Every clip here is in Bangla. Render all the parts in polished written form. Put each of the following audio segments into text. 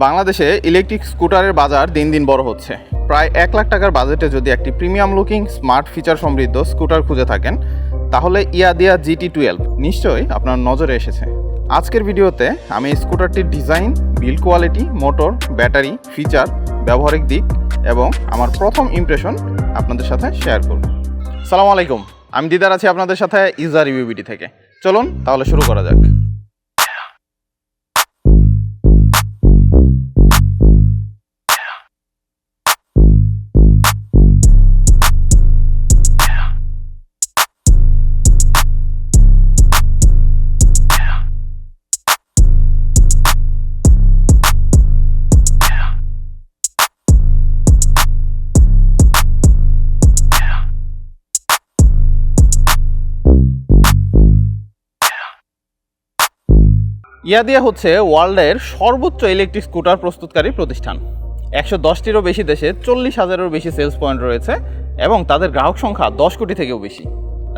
বাংলাদেশে ইলেকট্রিক স্কুটারের বাজার দিন দিন বড় হচ্ছে। প্রায় 1 লাখ টাকার বাজেটে যদি একটি প্রিমিয়াম লুকিং স্মার্ট ফিচার সমৃদ্ধ স্কুটার খুঁজে থাকেন, তাহলে ইয়াদিয়া GT12 নিশ্চয়ই আপনার নজরে এসেছে। আজকের ভিডিওতে আমি স্কুটারটির design, build quality, motor, battery, feature, ব্যবহারিক দিক এবং আমার প্রথম ইমপ্রেশন আপনাদের সাথে শেয়ার করব। সালামু আলাইকুম, আমি দিদার আছি আপনাদের সাথে ইউজার রিভিউ ভিডি থেকে। চলুন তাহলে শুরু করা যাক। ইয়াদিয়া হচ্ছে ওয়ার্ল্ডের সর্বোচ্চ ইলেকট্রিক স্কুটার প্রস্তুতকারী প্রতিষ্ঠান। 110টিরও বেশি দেশে 40,000-এরও বেশি সেলস পয়েন্ট রয়েছে এবং তাদের গ্রাহক সংখ্যা 10 কোটি থেকেও বেশি।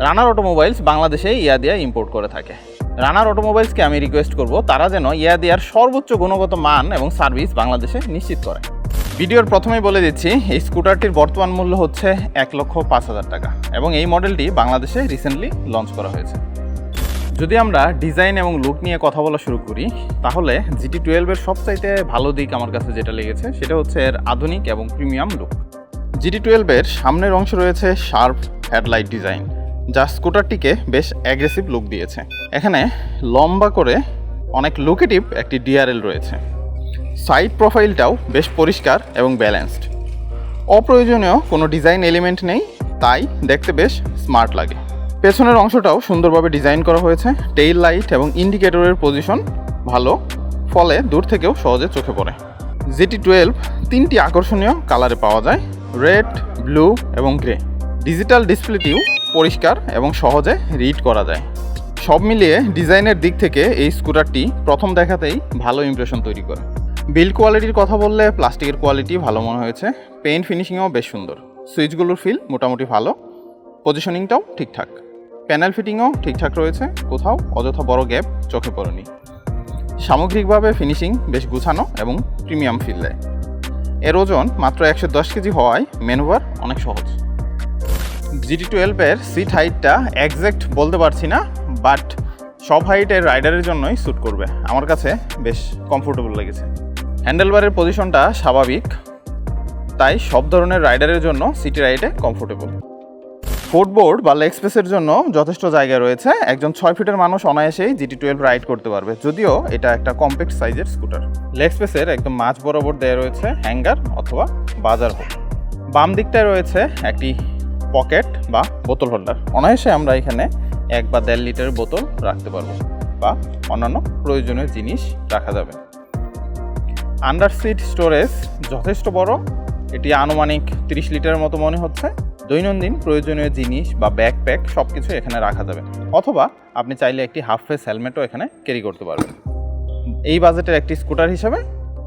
রানার অটোমোবাইলস বাংলাদেশে ইয়াদিয়া ইম্পোর্ট করে থাকে। রানার অটোমোবাইলসকে আমি রিকোয়েস্ট করব তারা যেন ইয়াদিয়ার সর্বোচ্চ গুণগত মান এবং সার্ভিস বাংলাদেশে নিশ্চিত করে। ভিডিওর প্রথমেই বলে দিচ্ছি, এই স্কুটারটির বর্তমান মূল্য হচ্ছে 1,05,000 টাকা এবং এই মডেলটি বাংলাদেশে রিসেন্টলি লঞ্চ করা হয়েছে। যদি আমরা ডিজাইন এবং লুক নিয়ে কথা বলা শুরু করি, তাহলে GT12-এর সবচাইতে ভালো দিক আমার কাছে যেটা লেগেছে সেটা হচ্ছে এর আধুনিক এবং প্রিমিয়াম লুক। GT12-এর সামনের অংশ রয়েছে শার্প হেডলাইট ডিজাইন, যা স্কুটারটিকে বেশ অ্যাগ্রেসিভ লুক দিয়েছে। এখানে লম্বা করে অনেক লুকেটিভ একটি ডিআরএল রয়েছে। সাইড প্রোফাইলটাও বেশ পরিষ্কার এবং ব্যালেন্সড। অপ্রয়োজনীয় কোনো ডিজাইন এলিমেন্ট নেই, তাই দেখতে বেশ স্মার্ট লাগে। পেছনের অংশটাও সুন্দরভাবে ডিজাইন করা হয়েছে। টেইল লাইট এবং ইন্ডিকেটরের পজিশন ভালো, ফলে দূর থেকেও সহজে চোখে পড়ে। GT12 তিনটি আকর্ষণীয় কালারে পাওয়া যায়, রেড, ব্লু এবং গ্রে। ডিজিটাল ডিসপ্লেটিও পরিষ্কার এবং সহজে রিড করা যায়। সব মিলিয়ে ডিজাইনের দিক থেকে এই স্কুটারটি প্রথম দেখাতেই ভালো ইমপ্রেশন তৈরি করে। বিল্ড কোয়ালিটির কথা বললে প্লাস্টিকের কোয়ালিটি ভালো মনে হয়েছে। পেইন্ট ফিনিশিংও বেশ সুন্দর। সুইচগুলোর ফিল মোটামুটি ভালো, পজিশনিংটাও ঠিকঠাক। প্যানেল ফিটিংও ঠিকঠাক রয়েছে, কোথাও অযথা বড় গ্যাপ চোখে পড়েনি। সামগ্রিকভাবে ফিনিশিং বেশ গুছানো এবং প্রিমিয়াম ফিল দেয়। এর ওজন মাত্র 110 কেজি হওয়ায় ম্যানুভার অনেক সহজ। GT12-এর সিট হাইটটা একজ্যাক্ট বলতে পারছি না, বাট সব হাইটের রাইডারের জন্যই স্যুট করবে। আমার কাছে বেশ কমফোর্টেবল লেগেছে। হ্যান্ডেলবারের পজিশনটা স্বাভাবিক, তাই সব ধরনের রাইডারের জন্য সিটি রাইডে কমফোর্টেবল। ফুটবোর্ড বা লেগ স্পেসের জন্য যথেষ্ট জায়গা রয়েছে। একজন 6 ফিটের মানুষ অনায়াসেই GT12 রাইড করতে পারবে, যদিও এটা একটা কম্প্যাক্ট সাইজের স্কুটার। লেগ স্পেসের একদম মাঝ বরাবর দেয়া রয়েছে হ্যাঙ্গার অথবা বাজার হোক। বাম দিকটায় রয়েছে একটি পকেট বা বোতল হোল্ডার। অনায়াসে আমরা এখানে 1 বা 1.5 লিটারের বোতল রাখতে পারবো বা অন্যান্য প্রয়োজনীয় জিনিস রাখা যাবে। আন্ডার সিট স্টোরেজ যথেষ্ট বড়, এটি আনুমানিক 30 লিটারের মতো মনে হচ্ছে। দৈনন্দিন প্রয়োজনীয় জিনিস বা ব্যাকপ্যাক সব কিছু এখানে রাখা যাবে, অথবা আপনি চাইলে একটি হাফ ফেস হেলমেটও এখানে ক্যারি করতে পারবেন। এই বাজেটের একটি স্কুটার হিসাবে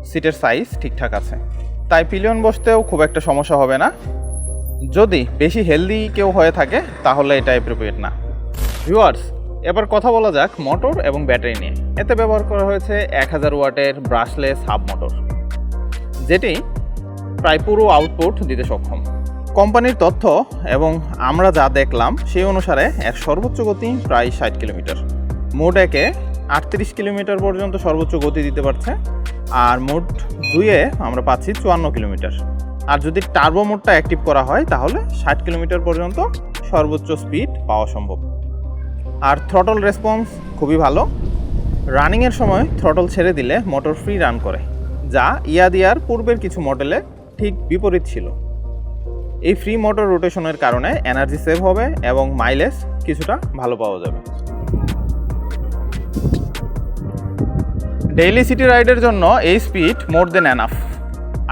সিটের সাইজ ঠিকঠাক আছে, তাই পিলিয়ন বসতেও খুব একটা সমস্যা হবে না। যদি বেশি হেলদি কেউ হয়ে থাকে তাহলে এটা অ্যাপ্রোপ্রিয়েট না। ভিউয়ার্স, এবার কথা বলা যাক মোটর এবং ব্যাটারি নিয়ে। এতে ব্যবহার করা হয়েছে 1000 ওয়াটের ব্রাশলেস হাব মোটর, যেটি প্রায় পুরো আউটপুট দিতে সক্ষম। কোম্পানির তথ্য এবং আমরা যা দেখলাম সেই অনুসারে এর সর্বোচ্চ গতি প্রায় 60 কিলোমিটার। মোড 1-এ 38 কিলোমিটার পর্যন্ত সর্বোচ্চ গতি দিতে পারছে, আর মোড 2-এ আমরা পাচ্ছি 54 কিলোমিটার। আর যদি টার্বো মোডটা অ্যাক্টিভ করা হয় তাহলে 60 কিলোমিটার পর্যন্ত সর্বোচ্চ স্পিড পাওয়া সম্ভব। আর থ্রটল রেসপন্স খুবই ভালো। রানিংয়ের সময় থ্রটল ছেড়ে দিলে মোটর ফ্রি রান করে, যা ইয়াদিয়ার পূর্বের কিছু মডেলে ঠিক বিপরীত ছিল। এই ফ্রি মোটর রোটেশনের কারণে এনার্জি সেভ হবে এবং মাইলেজ কিছুটা ভালো পাওয়া যাবে। ডেইলি সিটি রাইডের জন্য এই স্পিড মোর দেন এনাফ।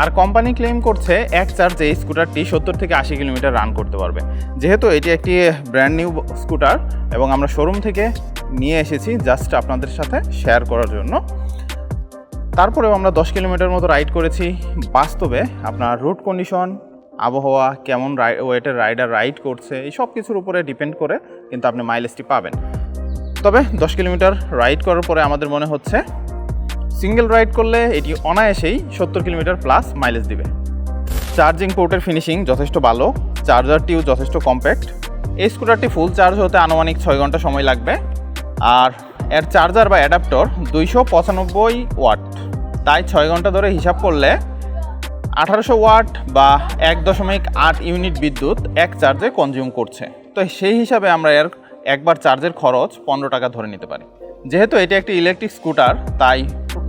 আর কোম্পানি ক্লেম করছে এক চার্জে এই স্কুটারটি 70 থেকে 80 কিলোমিটার রান করতে পারবে। যেহেতু এটি একটি ব্র্যান্ড নিউ স্কুটার এবং আমরা শোরুম থেকে নিয়ে এসেছি জাস্ট আপনাদের সাথে শেয়ার করার জন্য, তারপরেও আমরা 10 কিলোমিটার মতো রাইড করেছি। বাস্তবে আপনার রুট কন্ডিশন, আবহাওয়া, কেমন ওয়েটের রাইডার রাইড করছে, এই সব কিছুর উপরে ডিপেন্ড করে কিন্তু আপনি মাইলেজটি পাবেন। তবে 10 কিলোমিটার রাইড করার পরে আমাদের মনে হচ্ছে সিঙ্গেল রাইড করলে এটি অনায়াসেই 70 কিলোমিটার প্লাস মাইলেজ দিবে। চার্জিং পোর্টের ফিনিশিং যথেষ্ট ভালো, চার্জারটিও যথেষ্ট কম্প্যাক্ট। এই স্কুটারটি ফুল চার্জ হতে আনুমানিক 6 ঘন্টা সময় লাগবে, আর এর চার্জার বা অ্যাডাপ্টার 295 ওয়াট, তাই 6 ঘন্টা ধরে হিসাব করলে 1800 ওয়াট বা 1.8 ইউনিট বিদ্যুৎ এক চার্জে কনজিউম করছে। তো সেই হিসাবে আমরা এর একবার চার্জের খরচ 15 টাকা ধরে নিতে পারি। যেহেতু এটি একটি ইলেকট্রিক স্কুটার, তাই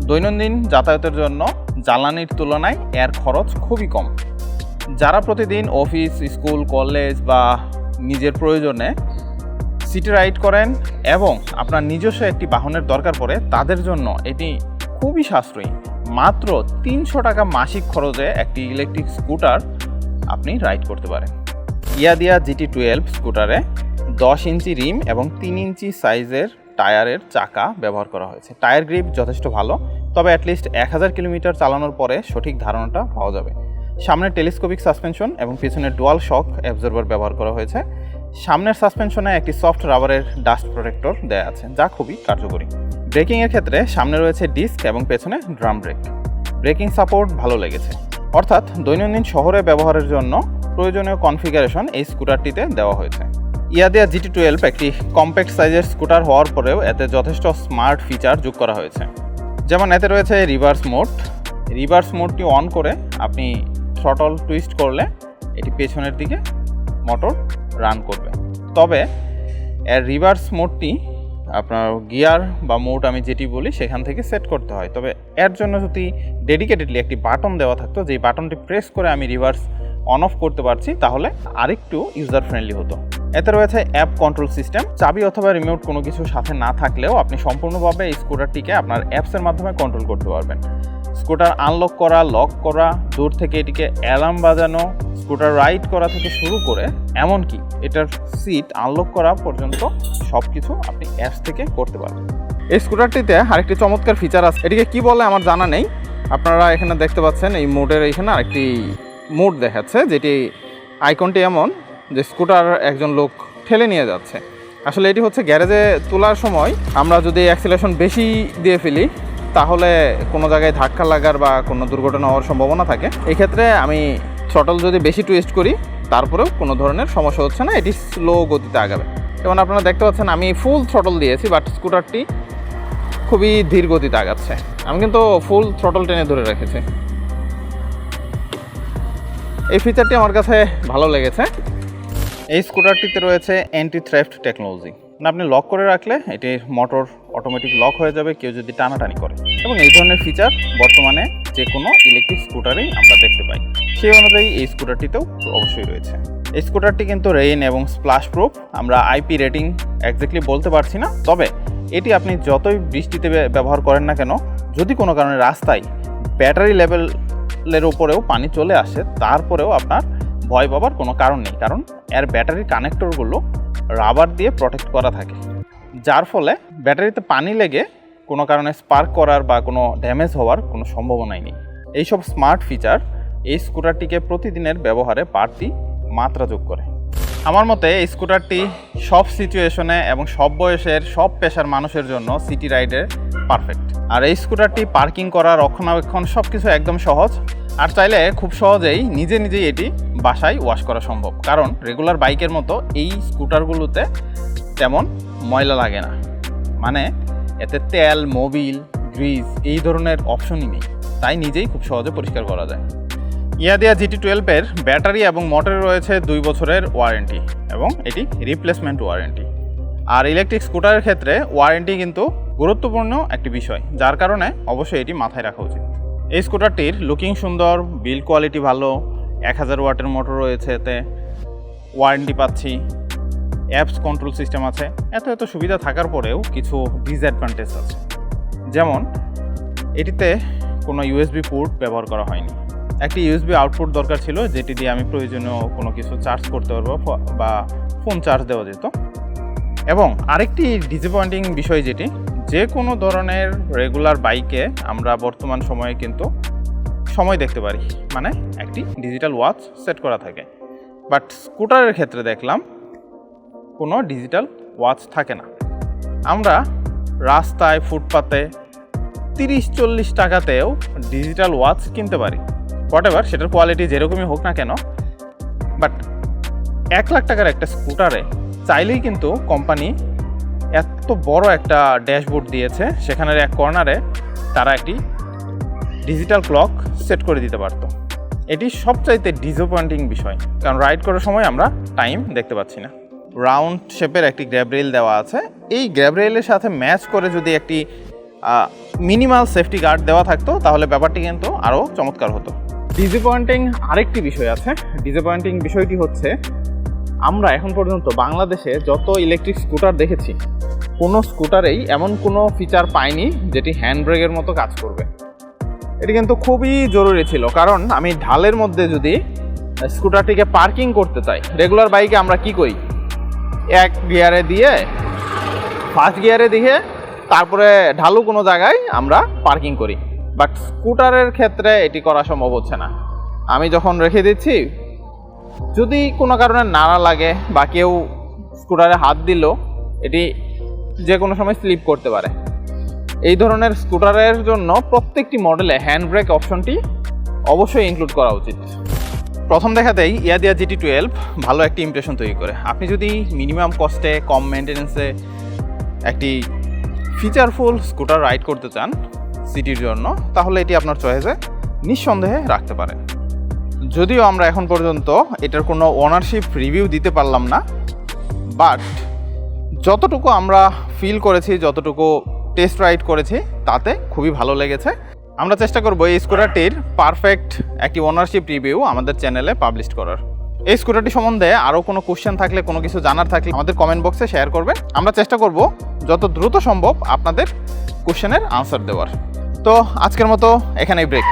দৈনন্দিন যাতায়াতের জন্য জ্বালানির তুলনায় এর খরচ খুবই কম। যারা প্রতিদিন অফিস, স্কুল, কলেজ বা নিজের প্রয়োজনে সিটি রাইড করেন এবং আপনার নিজস্ব একটি বাহনের দরকার পড়ে, তাদের জন্য এটি খুবই সাশ্রয়ী। মাত্র 300 টাকা মাসিক খরচে একটি ইলেকট্রিক স্কুটার আপনি রাইড করতে পারেন। ইয়াদিয়া GT12 স্কুটারে 10 ইঞ্চি রিম এবং 3 ইঞ্চি সাইজের টায়ারের চাকা ব্যবহার করা হয়েছে। টায়ার গ্রিপ যথেষ্ট ভালো, তবে অ্যাটলিস্ট 1000 কিলোমিটার চালানোর পরে সঠিক ধারণাটা পাওয়া যাবে। সামনে টেলিস্কোপিক সাসপেনশন এবং পিছনে ডুয়াল শক অ্যাবজর্বার ব্যবহার করা হয়েছে। সামনের সাসপেনশনে একটি সফট রাবারের ডাস্ট প্রোটেক্টর দেওয়া আছে, যা খুবই কার্যকরী। ব্রেকিংয়ের ক্ষেত্রে সামনে রয়েছে ডিস্ক এবং পেছনে ড্রাম ব্রেক। ব্রেকিং সাপোর্ট ভালো লেগেছে, অর্থাৎ দৈনন্দিন শহরে ব্যবহারের জন্য প্রয়োজনীয় কনফিগারেশন এই স্কুটারটিতে দেওয়া হয়েছে। ইয়াদিয়া GT12 একটি কম্প্যাক্ট সাইজের স্কুটার হওয়ার পরেও এতে যথেষ্ট স্মার্ট ফিচার যোগ করা হয়েছে। যেমন এতে রয়েছে রিভার্স মোড। রিভার্স মোডটি অন করে আপনি থ্রটল টুইস্ট করলে এটি পেছনের দিকে মোটর রান করবে। তবে এর রিভার্স মোডটি আপনার গিয়ার বা মোড আমি যেটি বলি সেখান থেকে সেট করতে হয়। তবে এর জন্য যদি ডেডিকেটেডলি একটি বাটন দেওয়া থাকতো, যেই বাটনটি প্রেস করে আমি রিভার্স অন অফ করতে পারছি, তাহলে আরেকটু ইউজার ফ্রেন্ডলি হতো। এতে রয়েছে অ্যাপ কন্ট্রোল সিস্টেম। চাবি অথবা রিমোট কোনো কিছু সাথে না থাকলেও আপনি সম্পূর্ণভাবে এই স্কুটারটিকে আপনার অ্যাপসের মাধ্যমে কন্ট্রোল করতে পারবেন। স্কুটার আনলক করা, লক করা, দূর থেকে এটিকে অ্যালার্ম বাজানো, স্কুটার রাইড করা থেকে শুরু করে এমনকি এটার সিট আনলক করা পর্যন্ত সব কিছু আপনি অ্যাপস থেকে করতে পারবেন। এই স্কুটারটিতে আরেকটি চমৎকার ফিচার আছে, এটিকে কি বলে আমার জানা নেই। আপনারা এখানে দেখতে পাচ্ছেন এই মোডের এখানে আরেকটি মোড দেখাচ্ছে, যেটি আইকনটি এমন যে স্কুটার একজন লোক ঠেলে নিয়ে যাচ্ছে। আসলে এটি হচ্ছে গ্যারেজে তোলার সময় আমরা যদি অ্যাক্সিলারেশন বেশি দিয়ে ফেলি, তাহলে কোনো জায়গায় ধাক্কা লাগার বা কোনো দুর্ঘটনা হওয়ার সম্ভাবনা থাকে। এই ক্ষেত্রে আমি থ্রটল যদি বেশি টুইস্ট করি, তারপরেও কোনো ধরনের সমস্যা হচ্ছে না, এটি স্লো গতিতে আগাবে। যেমন আপনারা দেখতে পাচ্ছেন আমি ফুল থ্রটল দিয়েছি, বাট স্কুটারটি খুবই ধীর গতিতে আগাচ্ছে। আমি কিন্তু ফুল থ্রটল টেনে ধরে রেখেছি। এই ফিচারটি আমার কাছে ভালো লেগেছে। এই স্কুটারটিতে রয়েছে অ্যান্টি থ্রেফট টেকনোলজি। আপনি লক করে রাখলে এটির মোটর অটোমেটিক লক হয়ে যাবে কেউ যদি টানাটানি করে, এবং এই ধরনের ফিচার বর্তমানে যে কোনো ইলেকট্রিক স্কুটারেই আমরা দেখতে পাই। সেই অনুযায়ী এই স্কুটারটিতেও অবশ্যই রয়েছে। এই স্কুটারটি কিন্তু রেইন এবং স্প্লাশ প্রুফ। আমরা IP রেটিং এক্স্যাক্টলি বলতে পারছি না, তবে এটি আপনি যতই বৃষ্টিতে ব্যবহার করেন না কেন, যদি কোনো কারণে রাস্তায় ব্যাটারি লেভেলের উপরেও পানি চলে আসে, তারপরেও আপনার ভয় পাবার কোনো কারণ নেই, কারণ এর ব্যাটারি কানেক্টরগুলো রাবার দিয়ে প্রোটেক্ট করা থাকে, যার ফলে ব্যাটারিতে পানি লেগে কোনো কারণে স্পার্ক করার বা কোনো ড্যামেজ হওয়ার কোনো সম্ভাবনাই নেই। এইসব স্মার্ট ফিচার এই স্কুটারটিকে প্রতিদিনের ব্যবহারে বাড়তি মাত্রা যোগ করে। আমার মতে এই স্কুটারটি সব সিচুয়েশনে এবং সব বয়সের সব পেশার মানুষের জন্য সিটি রাইডের পারফেক্ট। আর এই স্কুটারটি পার্কিং করা, রক্ষণাবেক্ষণ সব কিছু একদম সহজ। আর চাইলে খুব সহজেই নিজেই এটি বাসায় ওয়াশ করা সম্ভব, কারণ রেগুলার বাইকের মতো এই স্কুটারগুলোতে তেমন ময়লা লাগে না। মানে এতে তেল, মোবিল, গ্রিজ এই ধরনের অপশনই নেই, তাই নিজেই খুব সহজে পরিষ্কার করা যায়। ইয়াদিয়া GT12-এর ব্যাটারি এবং মোটরে রয়েছে 2 বছরের ওয়ারেন্টি এবং এটি রিপ্লেসমেন্ট ওয়ারেন্টি। আর ইলেকট্রিক স্কুটারের ক্ষেত্রে ওয়ারেন্টি কিন্তু গুরুত্বপূর্ণ একটি বিষয়, যার কারণে অবশ্যই এটি মাথায় রাখা উচিত। এই স্কুটারটির লুকিং সুন্দর, বিল্ড কোয়ালিটি ভালো, 1000 ওয়াটের মোটর রয়েছে, এতে ওয়ারেন্টি পাচ্ছি, অ্যাপস কন্ট্রোল সিস্টেম আছে। এত সুবিধা থাকার পরেও কিছু ডিসঅ্যাডভান্টেজ আছে, যেমন এটিতে কোনো USB পোর্ট ব্যবহার করা হয়নি। একটি USB আউটপুট দরকার ছিল, যেটি দিয়ে আমি প্রয়োজনীয় কোনো কিছু চার্জ করতে পারবো বা ফোন চার্জ দেওয়া যেত। এবং আরেকটি ডিসঅ্যাপয়েন্টিং বিষয়, যেটি যে কোনো ধরনের রেগুলার বাইকে আমরা বর্তমান সময়ে কিন্তু সময় দেখতে পারি, মানে একটি ডিজিটাল ওয়াচ সেট করা থাকে, বাট স্কুটারের ক্ষেত্রে দেখলাম কোনো ডিজিটাল ওয়াচ থাকে না। আমরা রাস্তায়, ফুটপাতে 30-40 টাকাতেও ডিজিটাল ওয়াচ কিনতে পারি। হোয়াটএভার সেটার কোয়ালিটি যেরকমই হোক না কেন, বাট 1 লাখ টাকার একটা স্কুটারে চাইলেই কিন্তু কোম্পানি এত বড় একটা ড্যাশবোর্ড দিয়েছে, সেখানের এক কর্নারে তারা একটি ডিজিটাল ক্লক সেট করে দিতে পারতো। এটি সবচাইতে ডিসঅ্যাপয়েন্টিং বিষয়, কারণ রাইড করার সময় আমরা টাইম দেখতে পাচ্ছি না। রাউন্ড শেপের একটি গ্র্যাব রেল দেওয়া আছে, এই গ্র্যাব রেলের সাথে ম্যাচ করে যদি একটি মিনিমাল সেফটি গার্ড দেওয়া থাকতো তাহলে ব্যাপারটি কিন্তু আরও চমৎকার হতো। ডিসঅ্যাপয়েন্টিং আরেকটি বিষয় আছে। ডিসঅ্যাপয়েন্টিং বিষয়টি হচ্ছে, আমরা এখন পর্যন্ত বাংলাদেশে যত ইলেকট্রিক স্কুটার দেখেছি, কোনো স্কুটারেই এমন কোনো ফিচার পাইনি যেটি হ্যান্ড ব্রেকের মতো কাজ করবে। এটি কিন্তু খুবই জরুরি ছিল, কারণ আমি ঢালের মধ্যে যদি স্কুটারটিকে পার্কিং করতে চাই, রেগুলার বাইকে আমরা কি করি, 1 গিয়ারে দিয়ে ফার্স্ট গিয়ারে দিয়ে তারপরে ঢালু কোনো জায়গায় আমরা পার্কিং করি, বাট স্কুটারের ক্ষেত্রে এটি করা সম্ভব হচ্ছে না। আমি যখন রেখে দিচ্ছি, যদি কোনো কারণে নাড়া লাগে বা কেউ স্কুটারে হাত দিল, এটি যে কোনো সময় স্লিপ করতে পারে। এই ধরনের স্কুটারের জন্য প্রত্যেকটি মডেলে হ্যান্ড ব্রেক অপশনটি অবশ্যই ইনক্লুড করা উচিত। প্রথম দেখাতেই ইয়াদিয়া GT12 ভালো একটি ইমপ্রেশন তৈরি করে। আপনি যদি মিনিমাম কস্টে, কম মেনটেন্যান্সে একটি ফিচারফুল স্কুটার রাইড করতে চান সিটির জন্য, তাহলে এটি আপনার চয়েসে নিঃসন্দেহে রাখতে পারেন। যদিও আমরা এখন পর্যন্ত এটার কোনো ওনারশিপ রিভিউ দিতে পারলাম না, বাট যতটুকু আমরা ফিল করেছি, যতটুকু টেস্ট রাইড করেছি, তাতে খুবই ভালো লেগেছে। আমরা চেষ্টা করব এই স্কুটারটির পারফেক্ট একটি ওনারশিপ রিভিউ আমাদের চ্যানেলে পাবলিশ করার। এই স্কুটারটি সম্বন্ধে আরও কোনো কোশ্চেন থাকলে, কোনো কিছু জানার থাকলে আমাদের কমেন্ট বক্সে শেয়ার করবেন। আমরা চেষ্টা করব যত দ্রুত সম্ভব আপনাদের কোশ্চেনের আনসার দেওয়ার। তো আজকের মতো এখানেই ব্রেক।